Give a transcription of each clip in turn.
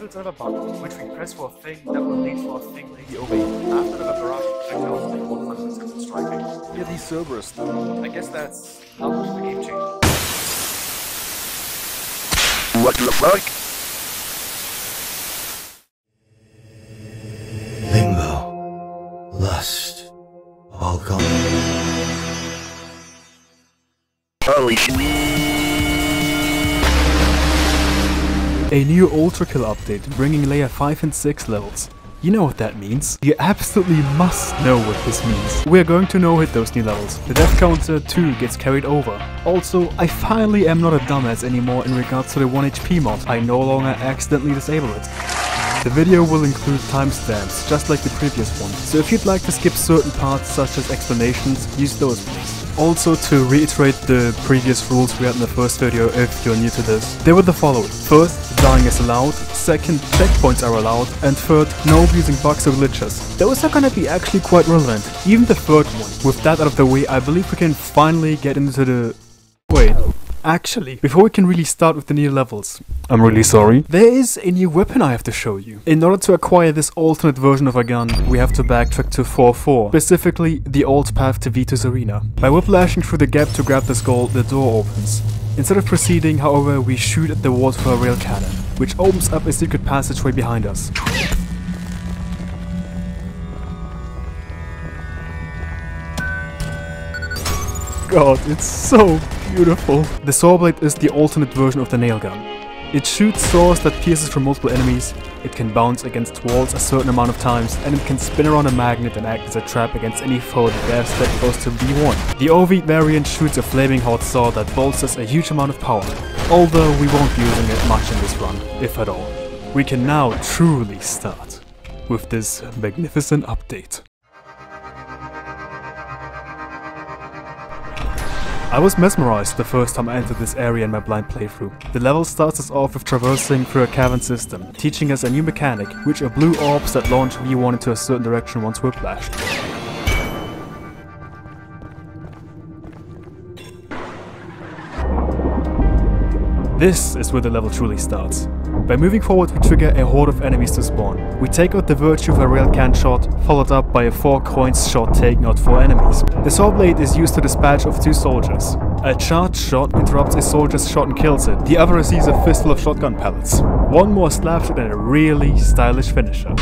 builds another button, which we press for a thing that will lead for a thing named the OV. After the barrage of projectiles, they hold unresisted striking. Yeah, these Cerberus though. I guess that's how much the game changed. What do you look like? Limbo. Lust. All gone. Holy shit. A new Ultrakill update bringing layer 5 and 6 levels. You know what that means. You absolutely must know what this means. We're going to no-hit those new levels. The death counter too gets carried over. Also, I finally am not a dumbass anymore in regards to the 1 HP mod. I no longer accidentally disable it. The video will include timestamps, just like the previous one. So if you'd like to skip certain parts such as explanations, use those please. Also, to reiterate the previous rules we had in the first video if you're new to this, they were the following. First, dying is allowed, second, checkpoints are allowed, and third, no abusing bugs or glitches. Those are gonna be actually quite relevant. Even the third one. With that out of the way, I believe we can finally get into the... Wait. Actually, before we can really start with the new levels, I'm really sorry, there is a new weapon I have to show you. In order to acquire this alternate version of a gun, we have to backtrack to 4-4, specifically the old path to Vito's arena. By whiplashing through the gap to grab this goal, the door opens. Instead of proceeding, however, we shoot at the walls with a rail cannon, which opens up a secret passageway behind us. God, it's so beautiful. The Sawblade is the alternate version of the nail gun. It shoots saws that pierces from multiple enemies, it can bounce against walls a certain amount of times, and it can spin around a magnet and act as a trap against any foe that dares step close to B1. The OV variant shoots a flaming hot saw that bolsters a huge amount of power, although we won't be using it much in this run, if at all. We can now truly start with this magnificent update. I was mesmerized the first time I entered this area in my blind playthrough. The level starts us off with traversing through a cavern system, teaching us a new mechanic, which are blue orbs that launch V1 into a certain direction once whiplashed. This is where the level truly starts. By moving forward, we trigger a horde of enemies to spawn. We take out the virtue of a rail can shot, followed up by a 4 coins shot taking out 4 enemies. The Sawblade is used to dispatch of 2 soldiers. A charge shot interrupts a soldier's shot and kills it. The other receives a fistful of shotgun pellets. One more slap shot and a really stylish finisher.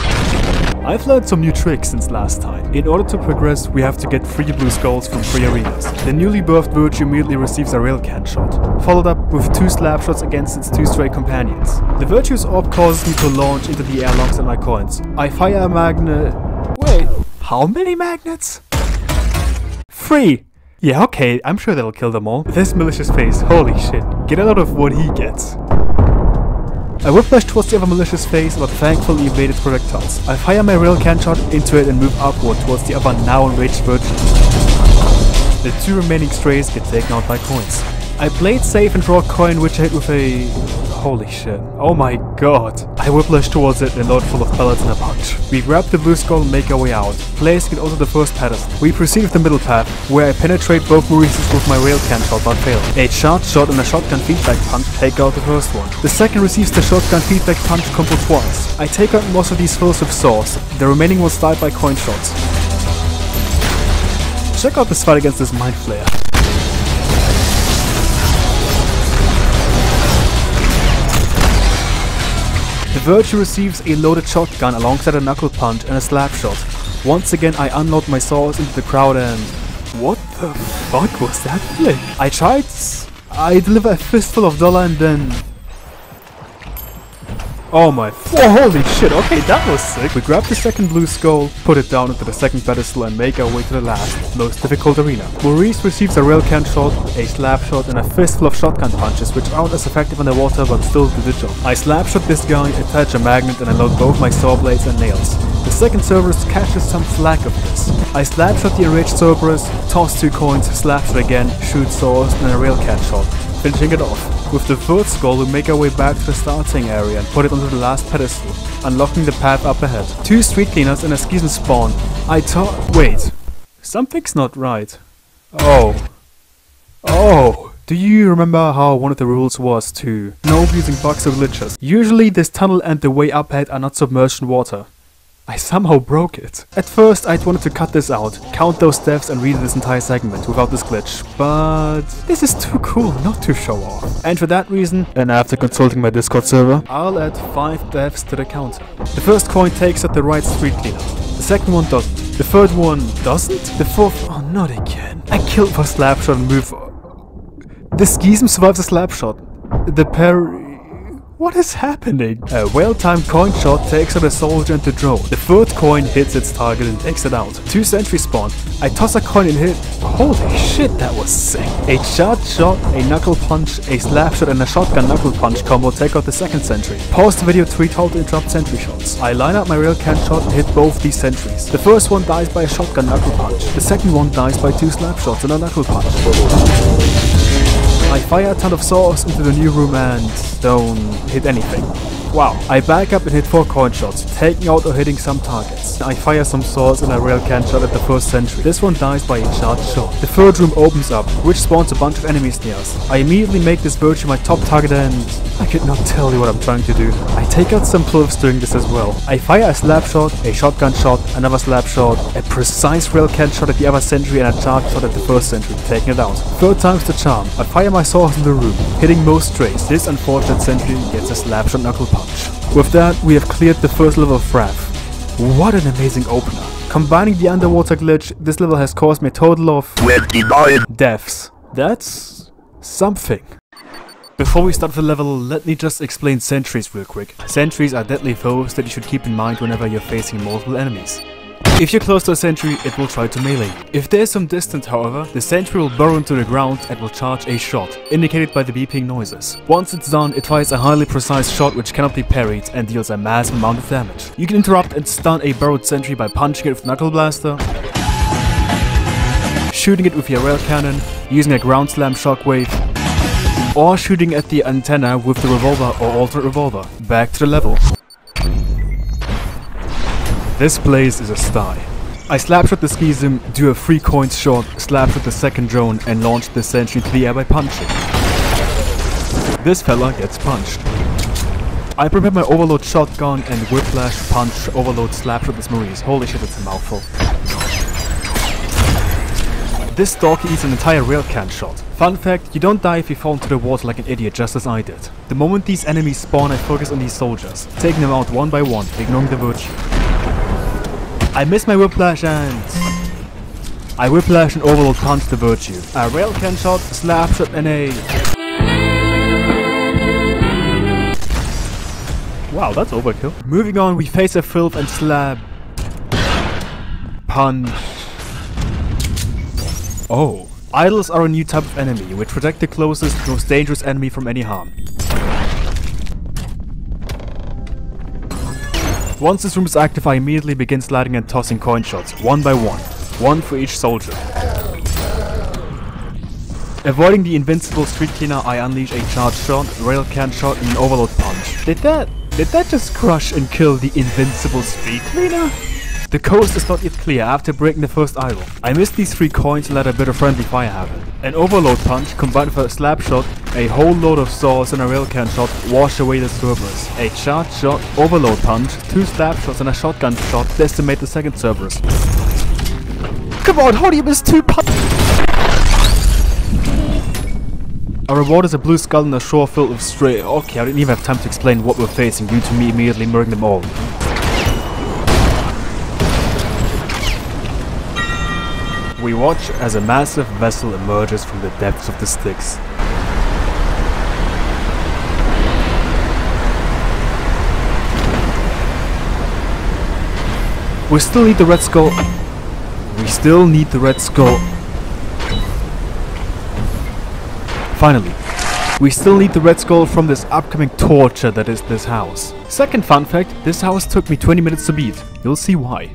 I've learned some new tricks since last time. In order to progress, we have to get 3 blue skulls from 3 arenas. The newly birthed virtue immediately receives a rail can shot, followed up with 2 slap shots against its 2 stray companions. The virtue's orb causes me to launch into the air alongside my coins. I fire a magnet... Wait, how many magnets? 3! Yeah, okay, I'm sure that'll kill them all. This malicious face, holy shit. Get a lot of what he gets. I whiplash towards the other malicious face, but thankfully evaded projectiles. I fire my rail can shot into it and move upward towards the other now enraged virtue. The 2 remaining strays get taken out by coins. I played safe and draw a coin which I hit with a... holy shit. Oh my god. I whiplash towards it and load full of pellets and a punch. We grab the blue skull and make our way out, placing it onto the first pedestal. We proceed with the middle path, where I penetrate both Maurices with my rail can shot but fail. A charge shot and a shotgun feedback punch take out the first one. The second receives the shotgun feedback punch combo twice. I take out most of these foes with saws. The remaining ones died by coin shots. Check out this fight against this mind flayer. The virtue receives a loaded shotgun alongside a knuckle punch and a slap shot. Once again I unload my saws into the crowd and... what the fuck was that flick? I deliver a fistful of dollar and then... oh my... whoa, holy shit, okay, that was sick. We grab the second blue skull, put it down into the second pedestal and make our way to the last, most difficult arena. Maurice receives a rail can shot, a slap shot and a fistful of shotgun punches which aren't as effective underwater but still do the job. I slap shot this guy, attach a magnet and I load both my saw blades and nails. The second Cerberus catches some flack of this. I slap shot the enraged Cerberus, toss 2 coins, slap shot again, shoot saws and a rail can shot, finishing it off. With the third skull, we make our way back to the starting area and put it onto the last pedestal, unlocking the path up ahead. 2 street cleaners and a schism spawn. Wait. Something's not right. Oh. Do you remember how one of the rules was to no using bugs or glitches? Usually this tunnel and the way up ahead are not submerged in water. I somehow broke it. At first I'd wanted to cut this out, count those deaths and read this entire segment without this glitch, but this is too cool not to show off. And for that reason, and after consulting my Discord server, I'll add 5 deaths to the counter. The first coin takes out the right street cleaner. The second one doesn't. The third one doesn't? The fourth... oh, not again. I killed for slapshot and move... The schism survives a slapshot. The parry... What is happening? A well-timed coin shot takes out a soldier and the drone. The third coin hits its target and takes it out. 2 sentries spawn. I toss a coin and hit... Holy shit, that was sick. A charge shot, a knuckle punch, a slap shot and a shotgun knuckle punch combo take out the second sentry. Pause the video to retell to interrupt sentry shots. I line up my rail can shot and hit both these sentries. The first one dies by a shotgun knuckle punch. The second one dies by 2 slap shots and a knuckle punch. I fire a ton of saws into the new room and don't hit anything. Wow. I back up and hit 4 coin shots, taking out or hitting some targets. I fire some saws and a rail can shot at the first sentry. This one dies by a charge shot. The third room opens up, which spawns a bunch of enemies near us. I immediately make this virtue my top target and I could not tell you what I'm trying to do. I take out some cliffs during this as well. I fire a slap shot, a shotgun shot, another slap shot, a precise rail can shot at the other sentry and a charge shot at the first sentry, taking it out. Third time's the charm. I fire my saws in the room, hitting most strays. This unfortunate sentry gets a slap shot knuckle punch. With that, we have cleared the first level of Frav. What an amazing opener. Combining the underwater glitch, this level has caused me a total of 29 deaths. That's something. Before we start the level, let me just explain sentries real quick. Sentries are deadly foes that you should keep in mind whenever you're facing multiple enemies. If you're close to a sentry, it will try to melee. If there's some distance, however, the sentry will burrow into the ground and will charge a shot, indicated by the beeping noises. Once it's done, it fires a highly precise shot which cannot be parried and deals a massive amount of damage. You can interrupt and stun a burrowed sentry by punching it with Knuckle Blaster, shooting it with your rail cannon, using a ground slam shockwave, or shooting at the antenna with the revolver or altered revolver. Back to the level. This place is a sty. I slapshot the schism, do a 3 coins shot, slapshot the second drone and launch the sentry into the air by punching. This fella gets punched. I prepare my overload shotgun and whiplash punch overload slapshot this Maurice. Holy shit, it's a mouthful. This stalker eats an entire rail can shot. Fun fact, you don't die if you fall into the water like an idiot, just as I did. The moment these enemies spawn, I focus on these soldiers, taking them out one by one, ignoring the virtue. I miss my whiplash and... I whiplash and overload punch the virtue. A rail can shot, slap shot and a... Wow, that's overkill. Moving on, we face a filth and slap... punch... Oh. Idols are a new type of enemy, which protect the closest, most dangerous enemy from any harm. Once this room is active, I immediately begin sliding and tossing coin shots, one by one. 1 for each soldier. Avoiding the invincible street cleaner, I unleash a charge shot, rail can shot and an overload punch. Did that just crush and kill the invincible street cleaner? The coast is not yet clear after breaking the first idol. I missed these 3 coins and let a bit of friendly fire happen. An overload punch combined with a slap shot, a whole load of saws and a rail can shot wash away the Cerberus. A charge shot, overload punch, 2 slap shots and a shotgun shot decimate the second Cerberus. Come on, how do you miss 2 punches? Our reward is a blue skull and a shore filled with stray... Okay, I didn't even have time to explain what we're facing due to me immediately murdering them all. We watch as a massive vessel emerges from the depths of the Styx. We still need the red skull. Finally, we still need the red skull from this upcoming torture that is this house. Second fun fact, this house took me 20 minutes to beat. You'll see why.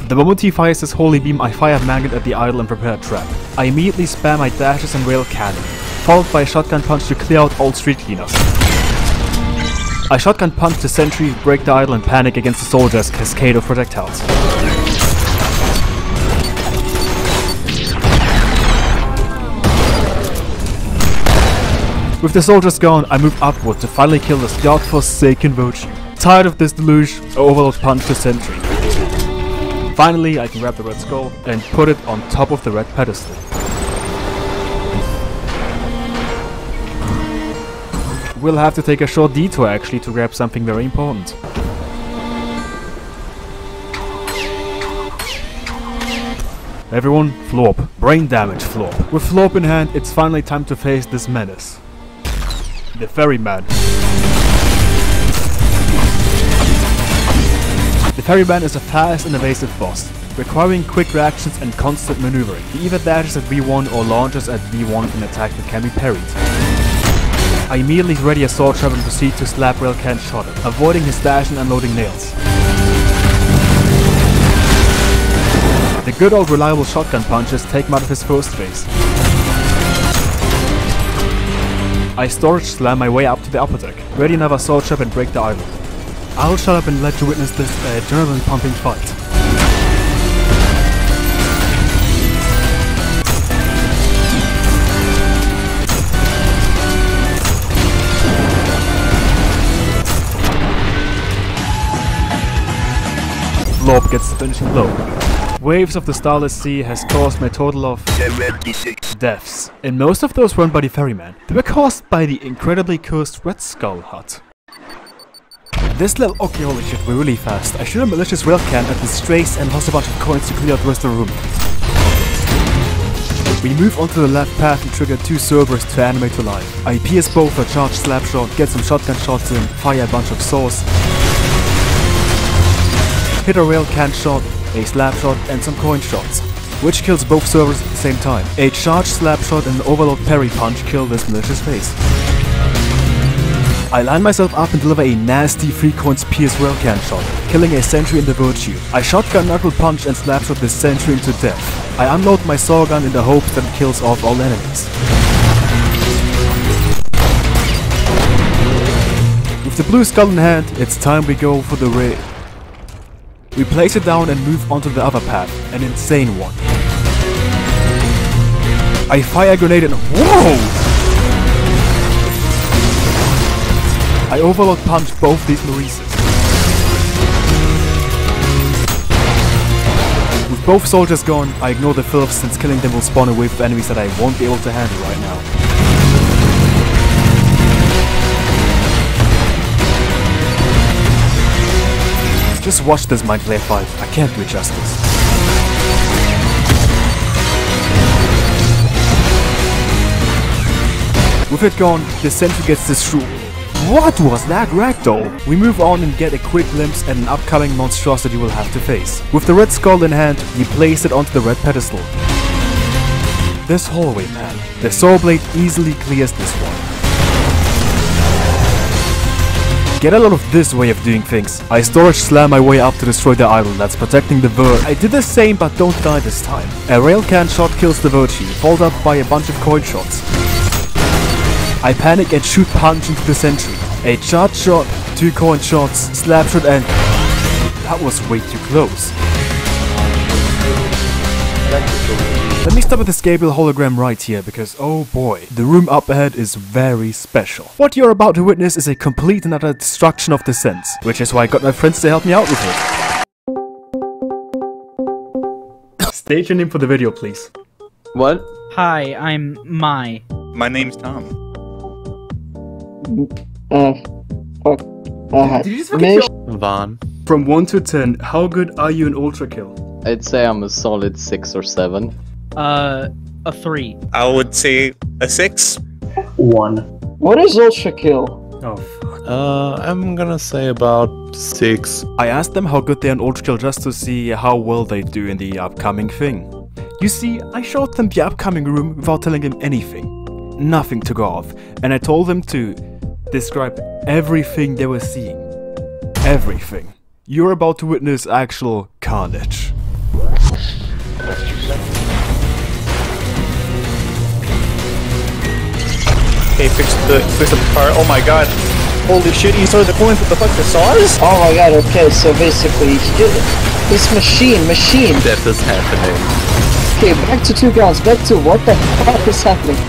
The moment he fires his holy beam, I fire magnet at the idol and prepare a trap. I immediately spam my dashes and rail cannon, followed by a shotgun punch to clear out all street cleaners. I shotgun punch the sentry, break the idol and panic against the soldiers' cascade of projectiles. With the soldiers gone, I move upward to finally kill this godforsaken virtue. Tired of this deluge, I overload punch the sentry. Finally, I can grab the red skull and put it on top of the red pedestal. We'll have to take a short detour actually to grab something very important. Everyone, Florp. Brain damage, Florp. With Florp in hand, it's finally time to face this menace. The Ferryman. The Ferryman is a fast and evasive boss, requiring quick reactions and constant maneuvering. He either dashes at V1 or launches at V1 with an attack that can be parried. I immediately ready a sword trap and proceed to slap Railcan shot him, avoiding his dash and unloading nails. The good old reliable shotgun punches take him out of his first phase. I storage slam my way up to the upper deck, ready another sword trap and break the idol. I'll shut up and let you witness this adrenaline pumping fight. Florp gets the finishing blow. Waves of the Starless Sea has caused me a total of 76 deaths, and most of those weren't by the Ferryman. They were caused by the incredibly cursed Red Skull hut. This level, okay, holy shit, we're really fast. I shoot a malicious railcan at the strays and lost a bunch of coins to clear out the rest of the room. We move onto the left path and trigger 2 Cerberus to animate to life. I pierce both a charged slap shot, get some shotgun shots in, fire a bunch of saws, hit a railcan shot, a slap shot and some coin shots, which kills both Cerberus at the same time. A charged slap shot and an overload parry punch kill this malicious face. I line myself up and deliver a nasty 3 coins pierce railcan shot, killing a sentry in the virtue. I shotgun knuckle punch and slap shot this sentry into death. I unload my saw gun in the hope that it kills off all enemies. With the blue skull in hand, it's time we go for the raid. We place it down and move onto the other path, an insane one. I fire a grenade and whoa! I overload punch both these Maurices. With both soldiers gone, I ignore the filth since killing them will spawn a wave of enemies that I won't be able to handle right now. Just watch this mind flare fight, I can't do it justice. With it gone, the sentry gets destroyed. What was that ragdoll? We move on and get a quick glimpse at an upcoming monstrosity we'll have to face. With the red skull in hand, we place it onto the red pedestal. This hallway, man. The Sawblade easily clears this one. Get a lot of this way of doing things. I storage slam my way up to destroy the idol that's protecting the Vert. I did the same but don't die this time. A railcan shot kills the virtue, followed up by a bunch of coin shots. I panic and shoot punch into the sentry. A charge shot, 2 coin shots, slap shot and... that was way too close. Let me stop at the Scable hologram right here because oh boy, the room up ahead is very special. What you're about to witness is a complete and utter destruction of the sense, which is why I got my friends to help me out with it. State your name for the video, please. What? Hi, I'm Mai. My name's Tom. Did you just fucking kill? Van. From 1 to 10, how good are you in Ultrakill? I'd say I'm a solid 6 or 7. A 3. I would say a 6. 1. What is Ultrakill? Oh fuck. I'm gonna say about 6. I asked them how good they are in Ultrakill just to see how well they do in the upcoming thing. You see, I showed them the upcoming room without telling them anything. Nothing to go off, and I told them to describe everything they were seeing. Everything. You're about to witness actual carnage. Okay, fix the part. Oh my god. Holy shit, he started the coins with the fuck the saws? Oh my god, okay, so basically, this machine. Death is happening. Okay, back to 2 guns, back to what the fuck is happening?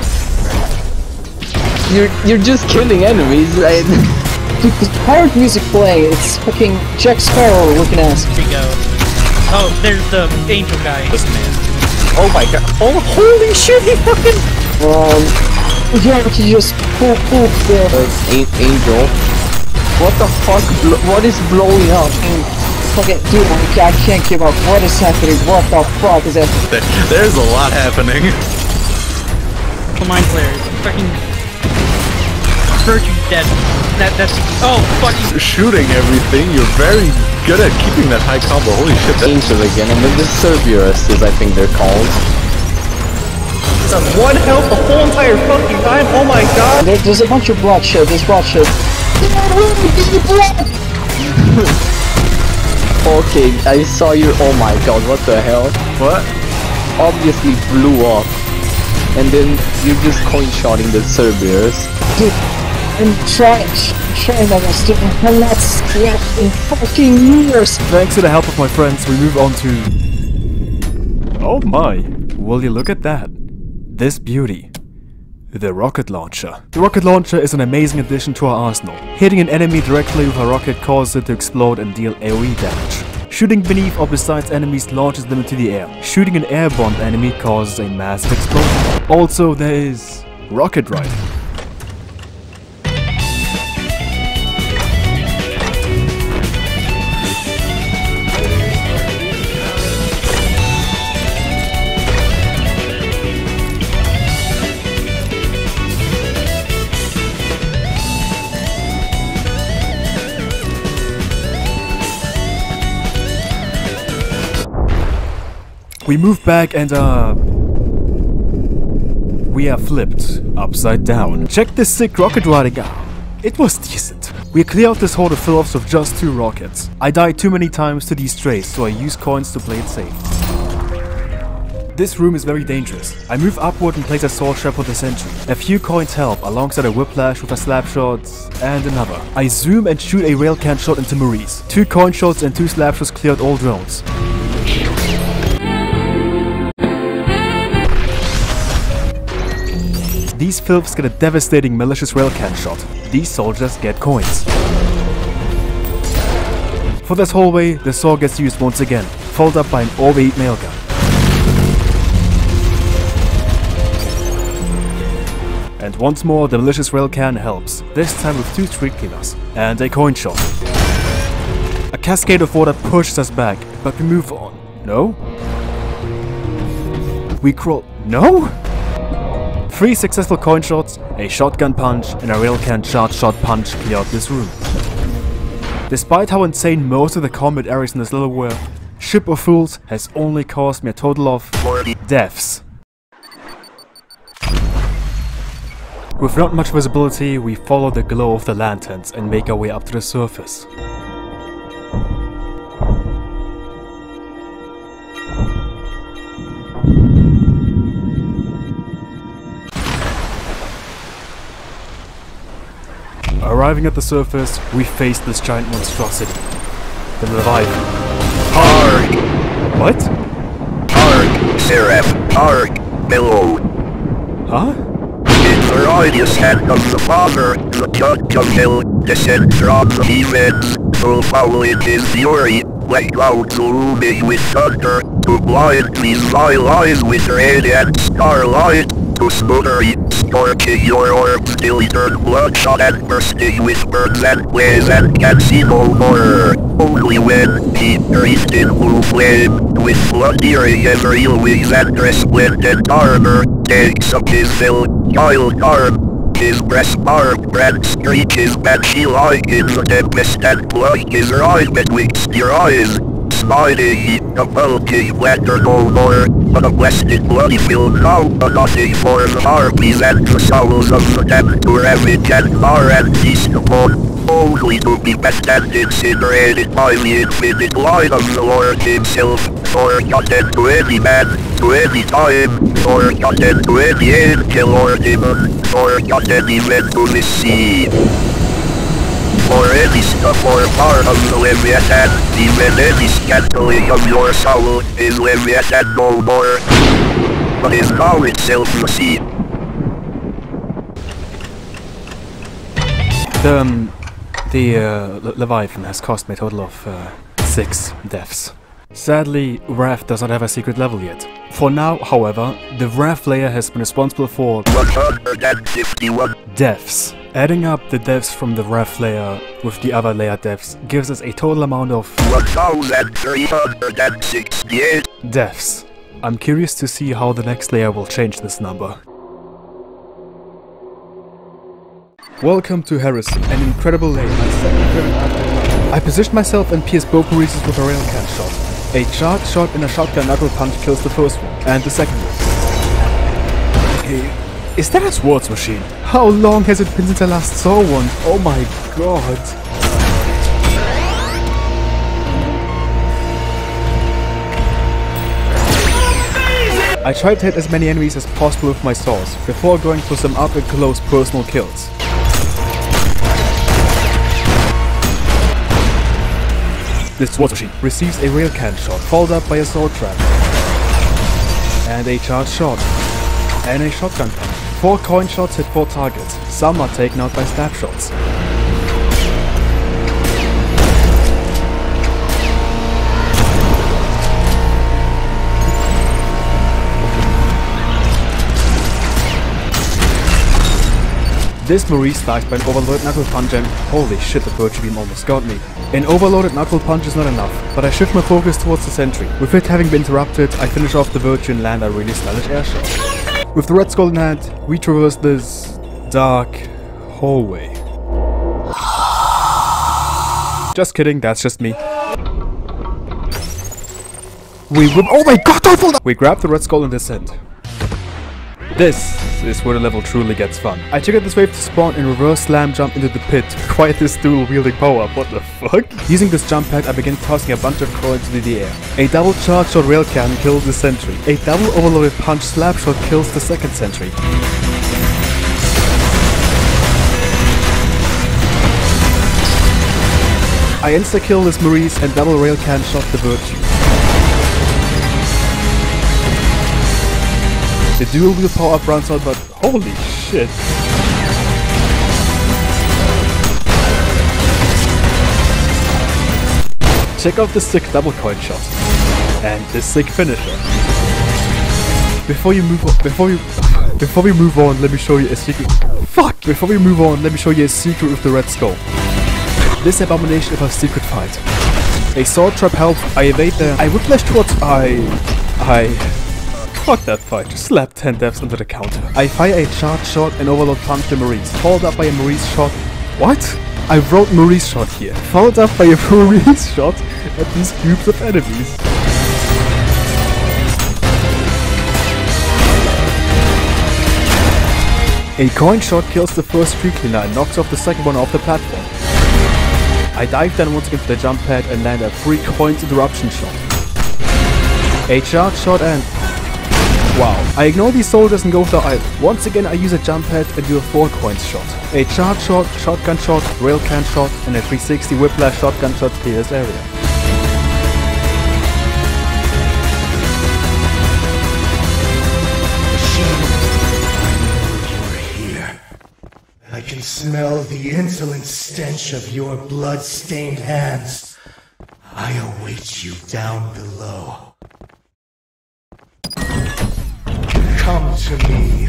You're just killing enemies. Dude, the pirate music playing, it's fucking Jack Sparrow looking ass. Here we go. Oh, there's the angel guy. This man. Oh my god. Oh, holy shit, he fucking... Yeah, but you just poof there. Angel. What the fuck? What is blowing up? Fucking dude, I can't give up. What is happening? What the fuck is happening? There's a lot happening. Mind players. Fucking... Virtue's dead. That's... Oh, fucking... You're shooting everything. You're very good at keeping that high combo. Holy shit. Angel again. And then the Cerberus is, I think they're called. It's on 1 health the whole entire fucking time. Oh my god. There's a bunch of bloodshed. There's bloodshed. Okay, I saw your... Oh my god, what the hell? What? Obviously blew up. And then you're just coin-shotting the Cerberus. Dude, I'm trying my best, dude. I'm not scared in fucking years. Thanks to the help of my friends, we move on to... Oh my, will you look at that? This beauty. The rocket launcher. The rocket launcher is an amazing addition to our arsenal. Hitting an enemy directly with a rocket causes it to explode and deal AoE damage. Shooting beneath or besides enemies launches them into the air. Shooting an airborne enemy causes a massive explosion. Also, there is rocket riding. We move back and we are flipped upside down. Check this sick rocket riding out. It was decent. We clear out this horde of filths with just 2 rockets. I died too many times to these strays, so I use coins to play it safe. This room is very dangerous. I move upward and place a sword trap with the sentry. A few coins help, alongside a whiplash with a slap shot and another. I zoom and shoot a railcan shot into Maurice. 2 coin shots and 2 slap shots cleared all drones. These filths get a devastating malicious railcan shot. These soldiers get coins. For this hallway, the saw gets used once again, followed up by an overheat nail gun. And once more, the malicious railcan helps, this time with 2 street cleaners and a coin shot. A cascade of water pushes us back, but we move on. No? We crawl. No? 3 successful coin shots, a shotgun punch, and a railcan charge shot punch clear out this room. Despite how insane most of the combat areas in this level were, Ship of Fools has only caused me a total of 40 deaths. With not much visibility, we follow the glow of the lanterns and make our way up to the surface. Arriving at the surface, we face this giant monstrosity. The Leviathan. Hark! What? Hark, Seraph! Hark, below! Huh? In the righteous hand of the Father, the judge of hell, descend from the heavens, to follow in his fury, like clouds looming with thunder, to blind these vile eyes with red and starlight, to smother scorching your orbs till you turn bloodshot and bursting with burns and blaze and can see no more. Only when he breathed in blue flame, with blood-tearing every wings and resplendent armor, takes up his fill, child arm, his breast-arm brand screeches banshee-like in the tempest and blood is right betwixt your eyes. Smiling, the bulking letter no more, but a blessed bloody filled now, a nothing for the harpies and the souls of the damned to ravage and mar and feast upon, only to be best and incinerated by the infinite line of the Lord himself, forgotten to any man, to any time, forgotten to any angel or demon, forgotten even to the sea. For any stuff or part of the Leviathan, even any scantling of your soul, is Leviathan no more, but is now itself the sea. Leviathan has cost me a total of 6 deaths. Sadly, Wrath does not have a secret level yet. For now, however, the Wrath layer has been responsible for 151 deaths. Adding up the deaths from the Wrath layer with the other layer deaths gives us a total amount of 1368 deaths. I'm curious to see how the next layer will change this number. Welcome to Heresy, an incredible layer. I positioned myself and pierced both Maurices with a railcan shot. A charge shot and a shotgun knuckle punch kills the first one, and the second one. Okay, is that a swords machine? How long has it been since I last saw one? Oh my god. I tried to hit as many enemies as possible with my swords, before going for some up and close personal kills. This swords machine receives a railcan shot, followed up by a sword trap, and a charge shot, and a shotgun punch. 4 coin shots hit 4 targets, some are taken out by stab shots. This Maurice dies by an overloaded knuckle punch and holy shit, the virtue beam almost got me. An overloaded knuckle punch is not enough, but I shift my focus towards the sentry. With it having been interrupted, I finish off the virtue and land a really stylish air shot. With the red skull in hand, we traverse this dark hallway. Just kidding, that's just me. Oh my god, don't fall down! We grab the red skull and descend. This is where the level truly gets fun. I triggered this wave to spawn and reverse slam jump into the pit. Quite this dual wielding power up, what the fuck? Using this jump pad, I begin tossing a bunch of coins into the air. A double charge shot railcan kills the sentry. A double overloaded punch slap shot kills the second sentry. I insta-kill this Maurice and double railcan shot the virtue. The dual wheel power up runs out, but holy shit. Check out the sick double coin shot. And the sick finisher. Before we move on, let me show you a secret. Fuck! Before we move on, let me show you a secret with the red skull. This abomination of a secret fight. A sword trap helps, I evade there. I whiplash towards fuck that fight, just slap 10 deaths onto the counter. I fire a charge shot and overload punch the Maurice, followed up by a Maurice shot. What? I wrote Maurice shot here, followed up by a Maurice shot at these cubes of enemies. A coin shot kills the first tree cleaner and knocks off the second one off the platform. I dive down once again to the jump pad and land a 3 coins interruption shot. A charge shot and wow. I ignore these soldiers and go for the island. Once again I use a jump pad and do a 4 coins shot. A charge shot, shotgun shot, railcan shot, and a 360 whiplash shotgun shot clear this area. You're here. I can smell the insolent stench of your blood-stained hands. I await you down below. Come to me.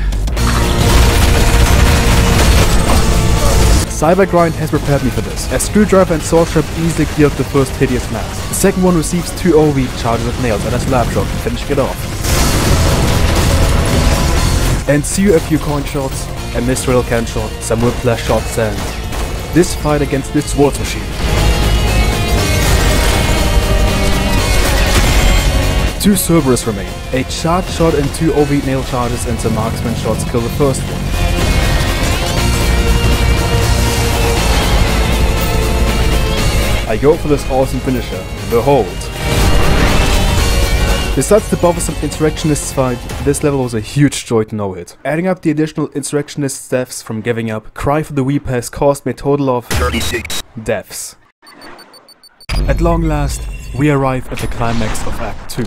Cybergrind has prepared me for this. A screwdriver and sword trap easily cleared the first hideous mask. The second one receives 2 OV charges of nails and a slap shot, finishing it off. And see you a few coin shots, a missed railcan shot, some whiplash shots, and this fight against this swords machine. Two Cerberus remain. A charge shot and 2 OV nail charges and some marksman shots kill the first one. I go for this awesome finisher, the hold. Besides the bothersome Insurrectionists fight, this level was a huge joy to no hit. Adding up the additional Insurrectionist deaths from giving up, Cry for the Weep has cost me a total of 36 deaths. At long last, we arrive at the climax of Act 2.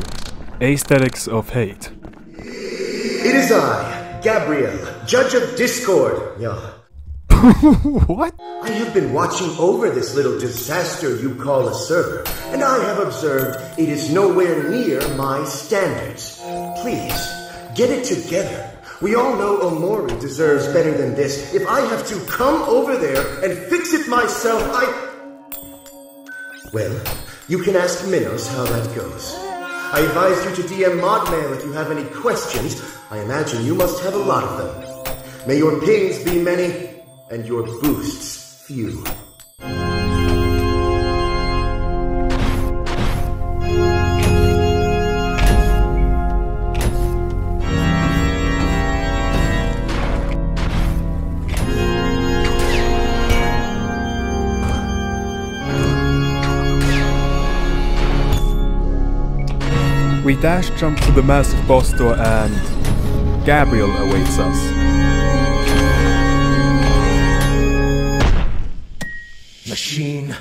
Aesthetics of Hate. It is I, Gabriel, Judge of Discord. Yeah. What? I have been watching over this little disaster you call a server, and I have observed it is nowhere near my standards. Please, get it together. We all know Omori deserves better than this. If I have to come over there and fix it myself, Well, you can ask Minos how that goes. I advise you to DM Modmail if you have any questions. I imagine you must have a lot of them. May your pings be many, and your boosts few. We dash jump to the massive boss door and Gabriel awaits us. Machine,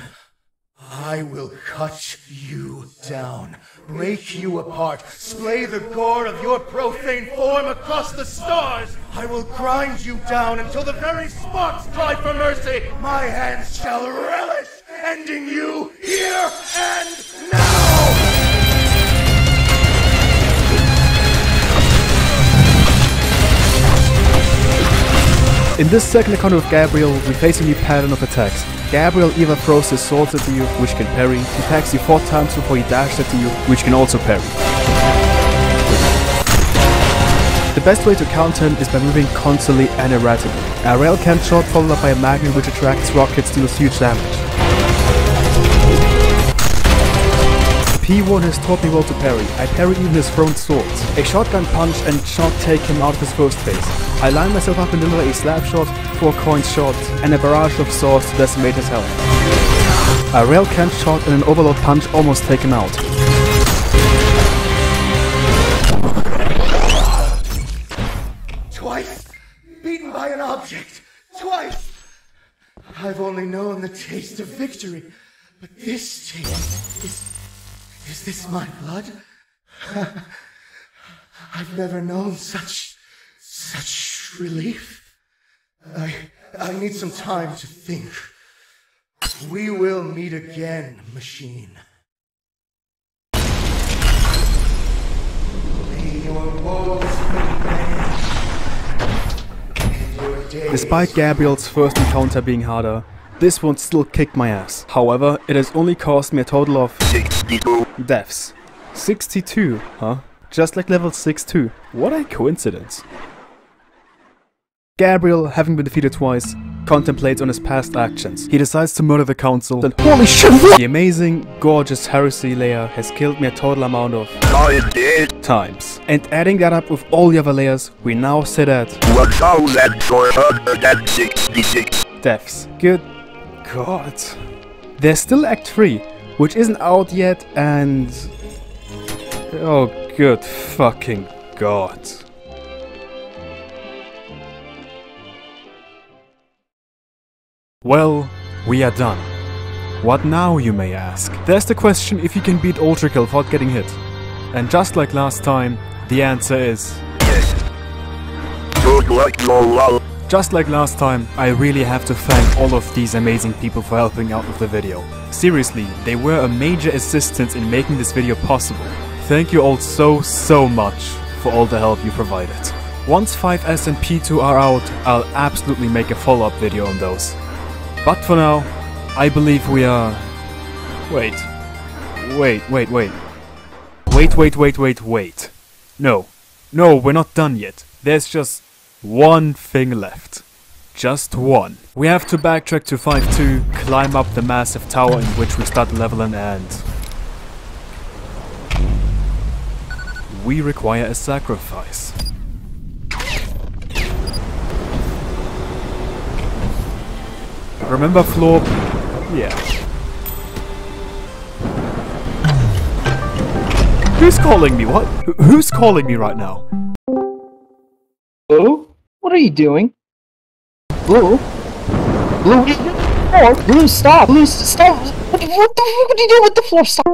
I will cut you down, break you apart, splay the gore of your profane form across the stars. I will grind you down until the very sparks cry for mercy. My hands shall relish ending you here and now! In this second encounter with Gabriel, we face a new pattern of attacks. Gabriel either throws his swords at you, which can parry, he attacks you 4 times before he dashes at you, which can also parry. The best way to counter him is by moving constantly and erratically. A rail cannon shot followed up by a magnet which attracts rockets deals huge damage. P1 has taught me well to parry. I parry even his thrown swords. A shotgun punch and shot take him out of his first phase. I line myself up and deliver a slap shot, 4 coins shot, and a barrage of swords to decimate his health. A rail cannon shot and an overload punch almost take him out. Twice! Beaten by an object! Twice! I've only known the taste of victory, but this taste is this my blood? I've never known such relief. I need some time to think. We will meet again, machine. May your woes be many, and your days. Despite Gabriel's first encounter being harder, this one still kicked my ass. However, it has only cost me a total of 62 deaths. 62, huh? Just like level 6-2. What a coincidence. Gabriel, having been defeated twice, contemplates on his past actions. He decides to murder the council. Then holy shit! The amazing, gorgeous Heresy layer has killed me a total amount of times. And adding that up with all the other layers, we now sit at 1466 deaths. Good God. There's still Act 3, which isn't out yet, and oh good fucking God. Well, we are done. What now, you may ask? There's the question if you can beat Ultrakill without getting hit. And just like last time, the answer is yes. Good luck, lol. Just like last time, I really have to thank all of these amazing people for helping out with the video. Seriously, they were a major assistance in making this video possible. Thank you all so much for all the help you provided. Once 5S and P2 are out, I'll absolutely make a follow-up video on those. But for now, I believe we are... Wait. No, we're not done yet. There's just one thing left. Just one. We have to backtrack to 5-2, climb up the massive tower in which we start leveling, and we require a sacrifice. Remember Floor? Yeah. Who's calling me? What? Who's calling me right now? Blue? What are you doing? Blue? Blue? Oh, Blue, stop! Blue, stop! What the fuck are you doing with the floor? Stop!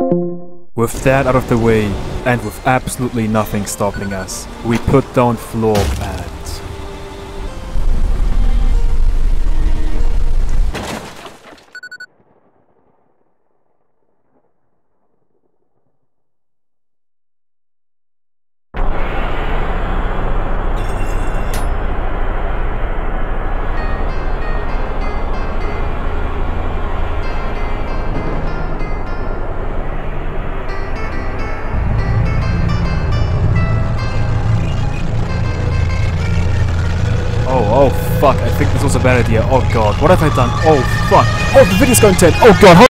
With that out of the way, and with absolutely nothing stopping us, we put down Floor and fuck, I think this was a bad idea. Oh god, what have I done? Oh fuck. Oh, the video's going 10. Oh god,